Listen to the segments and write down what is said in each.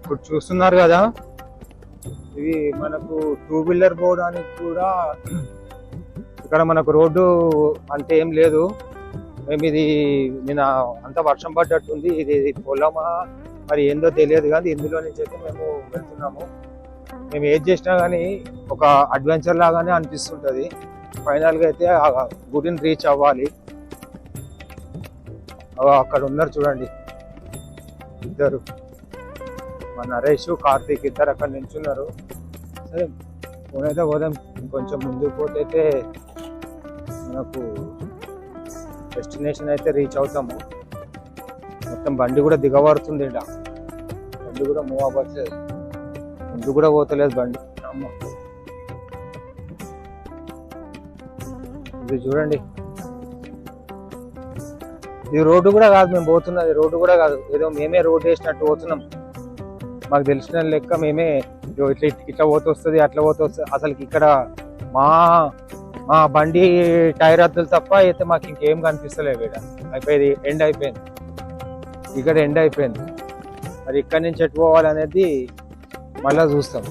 ఇప్పుడు చూస్తున్నారు కదా, ఇవి మనకు టూ వీలర్ పోవడానికి కూడా ఇక్కడ మనకు రోడ్డు అంటే ఏం లేదు. మేము ఇది నిన్న అంత వర్షం పడ్డట్టుంది, ఇది పొలమా మరి ఏందో తెలియదు, కానీ ఇందులో నుంచి అయితే మేము వెళ్తున్నాము. మేము ఏది చేసినా కానీ ఒక అడ్వెంచర్ లాగానే అనిపిస్తుంటుంది. ఫైనల్గా అయితే ఆ గుడిని రీచ్ అవ్వాలి. అక్కడ ఉన్నారు చూడండి ఇద్దరు, మా నరేష్ కార్తీక్ ఇద్దరు అక్కడ నిల్చున్నారు. సరే పోనైతే పోదాం, ఇంకొంచెం ముందుకు పోతే మనకు డెస్టినేషన్ అయితే రీచ్ అవుతాము. మొత్తం బండి కూడా దిగబడుతుంది, ఇలా బండి కూడా మూవ్ అవ్వట్లేదు, ముందు కూడా పోతలేదు బండి. అమ్మ ఇది చూడండి, ఇది రోడ్డు కూడా కాదు, మేము పోతున్నది రోడ్డు కూడా కాదు, ఏదో మేమే రోడ్డు వేసినట్టు పోతున్నాం. మాకు తెలిసిన లెక్క మేమే ఇట్లా పోతూ వస్తుంది, అట్లా పోతూ వస్తుంది. అసలు ఇక్కడ మా బండి టైర్ అద్దులు తప్ప అయితే మాకు ఇంకేం కనిపిస్తలేదు. ఇక్కడ అయిపోయింది, ఎండ్ అయిపోయింది, ఇక్కడ ఎండ్ అయిపోయింది. మరి ఇక్కడి నుంచి ఎటు పోవాలనేది మళ్ళా చూస్తాం.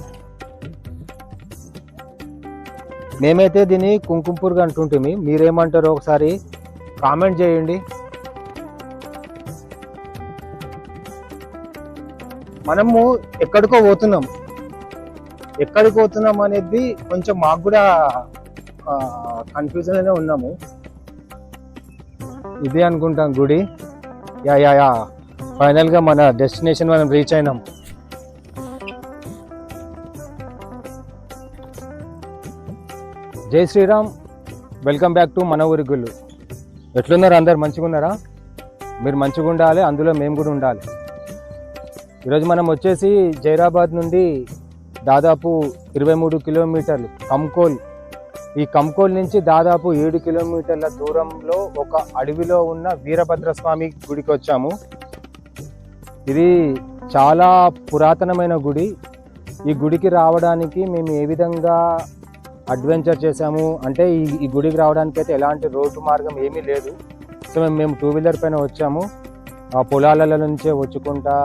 మేమైతే దీన్ని కుంకుమపూర్గా అంటుంటుంది, మీరేమంటారో ఒకసారి కామెంట్ చేయండి. మనము ఎక్కడికో పోతున్నాం అనేది కొంచెం మాకు కూడా కన్ఫ్యూజన్ అనే ఉన్నాము. ఇదే అనుకుంటాం గుడి. యా ఫైనల్ గా మన డెస్టినేషన్ మనం రీచ్ అయినాం. జై శ్రీరామ్, వెల్కమ్ బ్యాక్ టు మన ఊరి గుళ్ళు. ఎట్లున్నారు అందరు? మంచిగా ఉన్నారా? మీరు మంచిగా ఉండాలి, అందులో మేము కూడా ఉండాలి. ఈరోజు మనం వచ్చేసి జైరాబాద్ నుండి దాదాపు 23 కిలోమీటర్లు కంకోల్. ఈ కంకోల్ నుంచి దాదాపు 7 కిలోమీటర్ల దూరంలో ఒక అడవిలో ఉన్న వీరభద్రస్వామి గుడికి వచ్చాము. ఇది చాలా పురాతనమైన గుడి. ఈ గుడికి రావడానికి మేము ఏ విధంగా అడ్వెంచర్ చేసాము అంటే, ఈ గుడికి రావడానికి అయితే ఎలాంటి రోడ్డు మార్గం ఏమీ లేదు. సో మేము టూ వీలర్ పైన వచ్చాము. ఆ పొలాల నుంచే వచ్చుకుంటా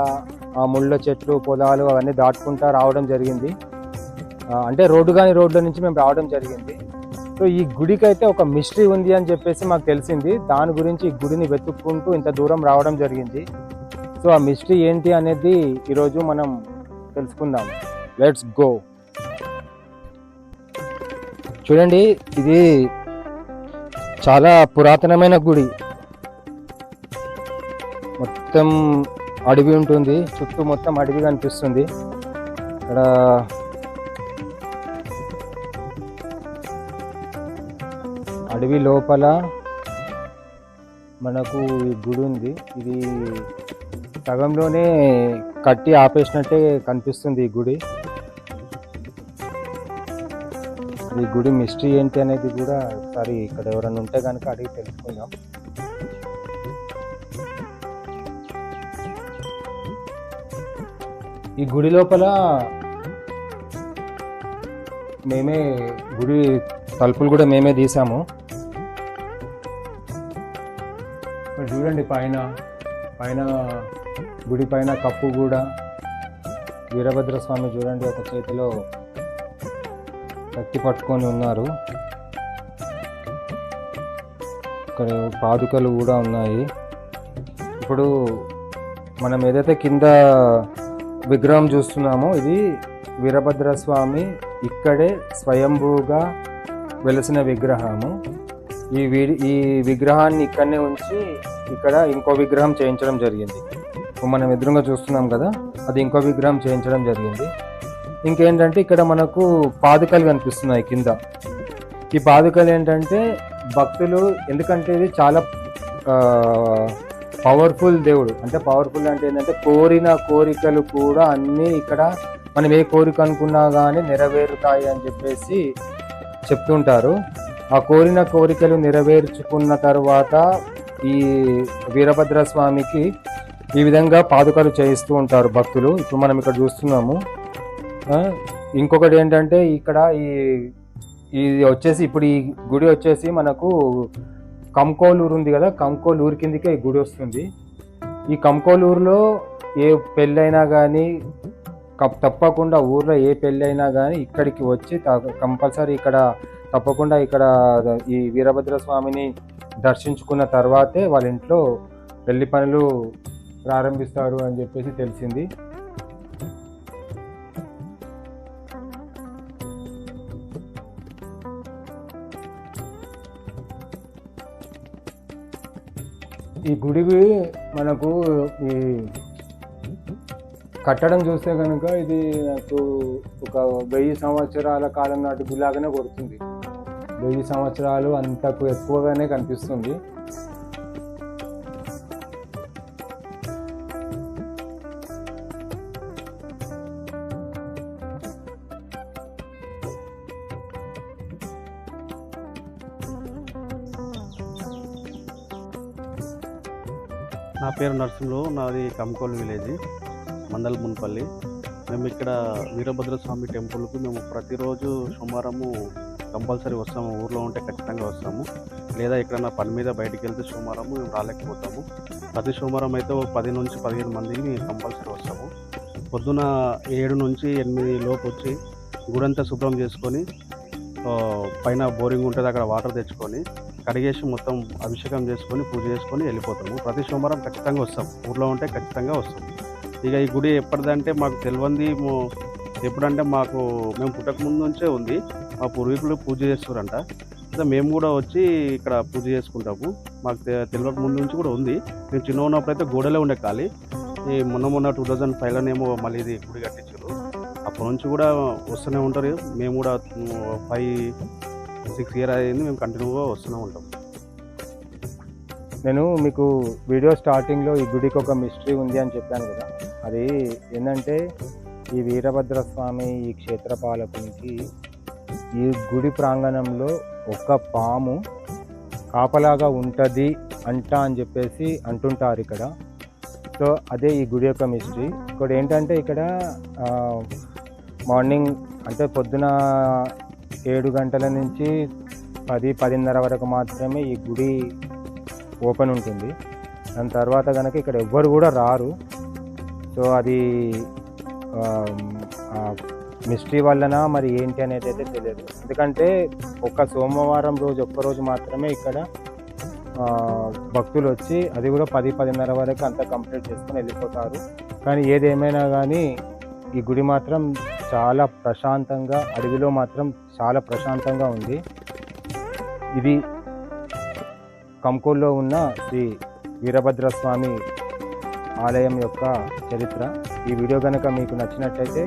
ఆ ముళ్ళ చెట్లు, పొలాలు అవన్నీ దాటుకుంటా రావడం జరిగింది. అంటే రోడ్ల నుంచి మేము రావడం జరిగింది. సో ఈ గుడికి అయితే ఒక మిస్టరీ ఉంది అని చెప్పేసి మాకు తెలిసింది. దాని గురించి ఈ గుడిని వెతుక్కుంటూ ఇంత దూరం రావడం జరిగింది. సో ఆ మిస్టరీ ఏంటి అనేది ఈరోజు మనం తెలుసుకుందాం. Let's go. చూడండి, ఇది చాలా పురాతనమైన గుడి. మొత్తం అడవి ఉంటుంది, చుట్టూ మొత్తం అడవి కనిపిస్తుంది. ఇక్కడ అడవి లోపల మనకు ఈ గుడి ఉంది. ఇది సగంలోనే కట్టి ఆపేసినట్టే కనిపిస్తుంది ఈ గుడి. ఈ గుడి మిస్టరీ ఏంటి అనేది కూడా ఒకసారి ఇక్కడ ఎవరైనా ఉంటే కనుక అడిగి తెలుసుకుందాం. ఈ గుడి లోపల గుడి తలుపులు కూడా మేమే తీసాము. ఇక్కడ చూడండి, పైన గుడి పైన కప్పు కూడా వీరభద్రస్వామి చూడండి, ఒక చేతిలో కత్తి పట్టుకొని ఉన్నారు. ఇక్కడ పాదుకలు కూడా ఉన్నాయి. ఇప్పుడు మనం ఏదైతే కింద విగ్రహం చూస్తున్నామో ఇది వీరభద్రస్వామి ఇక్కడే స్వయంభూగా వెలిసిన విగ్రహము. ఈ విగ్రహాన్ని ఇక్కడనే ఉంచి ఇక్కడ ఇంకో విగ్రహం చేయించడం జరిగింది. మనం ఎదురుగా చూస్తున్నాం కదా, అది ఇంకో విగ్రహం చేయించడం జరిగింది. ఇంకేంటంటే ఇక్కడ మనకు పాదుకలు కనిపిస్తున్నాయి కింద. ఈ పాదుకలు ఏంటంటే భక్తులు, ఎందుకంటే ఇది చాలా పవర్ఫుల్ దేవుడు. అంటే పవర్ఫుల్ అంటే ఏంటంటే కోరిన కోరికలు కూడా అన్నీ ఇక్కడ మనం ఏ కోరిక అనుకున్నా కానీ నెరవేరుతాయి అని చెప్పేసి చెప్తుంటారు. ఆ కోరిన కోరికలు నెరవేర్చుకున్న తర్వాత ఈ వీరభద్రస్వామికి ఈ విధంగా పాదుకలు చేయిస్తూ ఉంటారు భక్తులు. ఇప్పుడు మనం ఇక్కడ చూస్తున్నాము. ఇంకొకటి ఏంటంటే ఇక్కడ ఇది వచ్చేసి ఇప్పుడు ఈ గుడి వచ్చేసి మనకు కంకోలూరు ఉంది కదా, కంకోలూరు కిందకే ఈ గుడి వస్తుంది. ఈ కంకోలూరులో ఏ పెళ్ళైనా కానీ తప్పకుండా ఊర్లో ఏ పెళ్ళి అయినా కానీ ఇక్కడికి వచ్చి కంపల్సరీ ఇక్కడ తప్పకుండా ఇక్కడ ఈ వీరభద్ర స్వామిని దర్శించుకున్న తర్వాతే వాళ్ళ ఇంట్లో పెళ్లి పనులు ప్రారంభిస్తారు అని చెప్పేసి తెలిసింది. ఈ గుడికి మనకు ఈ కట్టడం చూస్తే కనుక ఇది నాకు ఒక 1000 సంవత్సరాల కాలం నాటి గుడిలాగానే కొడుతుంది. 1000 సంవత్సరాలు అంతకు ఎక్కువగానే కనిపిస్తుంది. నా పేరు నర్సింహులు, నాది కమ్కోల్ విలేజ్, మండల్ మున్పల్లి. మేము ఇక్కడ వీరభద్ర స్వామి టెంపుల్కు మేము ప్రతిరోజు సోమవారము కంపల్సరీ వస్తాము. ఊర్లో ఉంటే ఖచ్చితంగా వస్తాము, లేదా ఎక్కడన్నా పని మీద బయటికి వెళ్తే సోమవారము మేము రాలేకపోతాము. ప్రతి సోమవారం అయితే 10 నుంచి 15 మందిని కంపల్సరీ వస్తాము. పొద్దున 7 నుంచి 8 లోపు వచ్చి గుడంతా శుభ్రం చేసుకొని పైన బోరింగ్ ఉంటుంది అక్కడ వాటర్ తెచ్చుకొని కడిగేసి మొత్తం అభిషేకం చేసుకొని పూజ చేసుకొని వెళ్ళిపోతాము. ప్రతి సోమవారం ఖచ్చితంగా వస్తాం, ఊర్లో ఉంటే ఖచ్చితంగా వస్తాం. ఇక ఈ గుడి ఎప్పటిదంటే మాకు తెలియంది ఎప్పుడంటే మేము పుట్టక ముందు నుంచే ఉంది. మా పూర్వీకులు పూజ చేస్తారంట, అయితే మేము కూడా వచ్చి ఇక్కడ పూజ చేసుకుంటాము. మాకు తెలియక ముందు నుంచి కూడా ఉంది. మేము చిన్న ఉన్నప్పుడు అయితే గోడలే ఉండే ఖాళీ. ఈ మొన్న 2005లోనేమో మళ్ళీ ఇది గుడి కట్టించారు. అప్పటి నుంచి కూడా వస్తూనే ఉంటారు. మేము కూడా 5-6 ఇయర్ అయింది, మేము కంటిన్యూగా వస్తూనే ఉంటాం. నేను మీకు వీడియో స్టార్టింగ్లో ఈ గుడికి ఒక మిస్టరీ ఉంది అని చెప్పాను కదా. అది ఏంటంటే ఈ వీరభద్ర స్వామి ఈ క్షేత్రపాలకునికి ఈ గుడి ప్రాంగణంలో ఒక పాము కాపలాగా ఉంటుంది అని చెప్పేసి అంటుంటారు ఇక్కడ. సో అదే ఈ గుడి యొక్క మిస్టరీ. ఇక్కడ ఏంటంటే ఇక్కడ మార్నింగ్ అంటే పొద్దున 7 గంటల నుంచి 10-10:30 వరకు మాత్రమే ఈ గుడి ఓపెన్ ఉంటుంది. దాని తర్వాత కనుక ఇక్కడ ఎవ్వరు కూడా రారు. సో అది మిస్టరీ వలన మరి ఏంటి అనేది అయితే తెలియదు. ఎందుకంటే సోమవారం రోజు ఒక్కరోజు మాత్రమే ఇక్కడ భక్తులు వచ్చి అది కూడా 10-10:30 వరకు అంతా కంప్లీట్ చేసుకొని వెళ్ళిపోతారు. కానీ ఏదేమైనా కానీ ఈ గుడి మాత్రం చాలా ప్రశాంతంగా, అడవిలో మాత్రం చాలా ప్రశాంతంగా ఉంది. ఇది కంకోల్లో ఉన్న శ్రీ వీరభద్ర స్వామి ఆలయం యొక్క చరిత్ర. ఈ వీడియో కనుక మీకు నచ్చినట్లయితే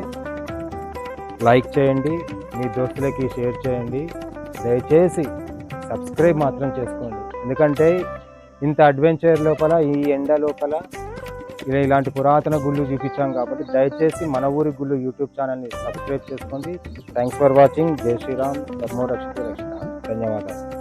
లైక్ చేయండి, మీ దోస్తులకి షేర్ చేయండి. దయచేసి సబ్స్క్రైబ్ మాత్రం చేసుకోండి. ఎందుకంటే ఇంత అడ్వెంచర్ లోపల ఈ ఎండ లోపల ఇలాంటి పురాతన గుళ్ళు చూపించాం కాబట్టి దయచేసి మన ఊరి గుళ్ళు యూట్యూబ్ ఛానల్ని సబ్స్క్రైబ్ చేసుకోండి. Thanks for watching. జై శ్రీరామ్. ధర్మో రక్షిత రక్షణ. ధన్యవాదాలు.